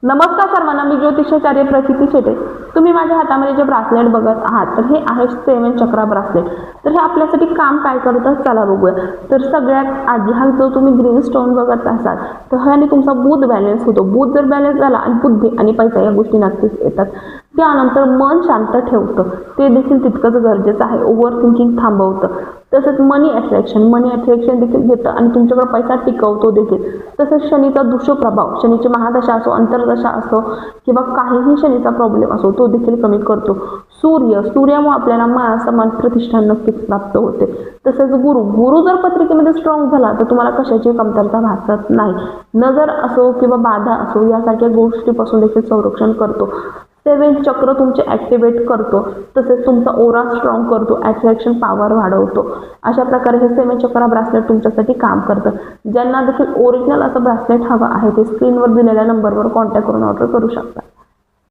नमस्कार सर्वांना, मी ज्योतिषाचार्य प्रचिती शेटे. तुम्ही माझ्या हातामध्ये जे ब्रासलेट बघत आहात तर हे आहे 7 चक्रा ब्रासलेट. तर हे आपल्यासाठी काम काय करतं चला बघूया. तर सगळ्यात आधी हा जो तुम्ही ग्रीन स्टोन बघत असाल तर ह्याने तुमचा बुध बॅलन्स होतो. बुध जर बॅलन्स झाला आणि बुद्धी आणि पैसा या गोष्टी नक्कीच येतात. त्यानंतर मन शांत ठेवतं, ते देखील तितकंच गरजेचं आहे. ओव्हर थिंकिंग थांबवतं. तसंच मनी अट्रॅक्शन देखील येतं आणि तुमच्याकडे पैसा टिकवतो देखील. तसंच शनीचा दुष्प्रभाव, शनीची महादशा असो, अंतर्दशा असो किंवा काहीही शनीचा प्रॉब्लेम असो तो देखील कमी करतो. सूर्यामुळे आपल्याला मान सन्मान प्रतिष्ठा नक्कीच प्राप्त होते. तसंच गुरु जर पत्रिकेमध्ये स्ट्रॉंग झाला तर तुम्हाला कशाची कमतरता भासत नाही. नजर असो किंवा बाधा असो यासारख्या गोष्टीपासून देखील संरक्षण करतो. 7 चक्र तुमचे ॲक्टिवेट करतो. तसेच तुमचा ओरा स्ट्रॉंग करतो, अट्रॅक्शन पॉवर वाढवतो. अशा प्रकारे हे 7 चक्रा ब्रासलेट तुमच्यासाठी काम करतं. ज्यांना देखील ओरिजिनल असं ब्रासलेट हवं आहे ते स्क्रीनवर दिलेल्या नंबरवर कॉन्टॅक्ट करून ऑर्डर करू शकता.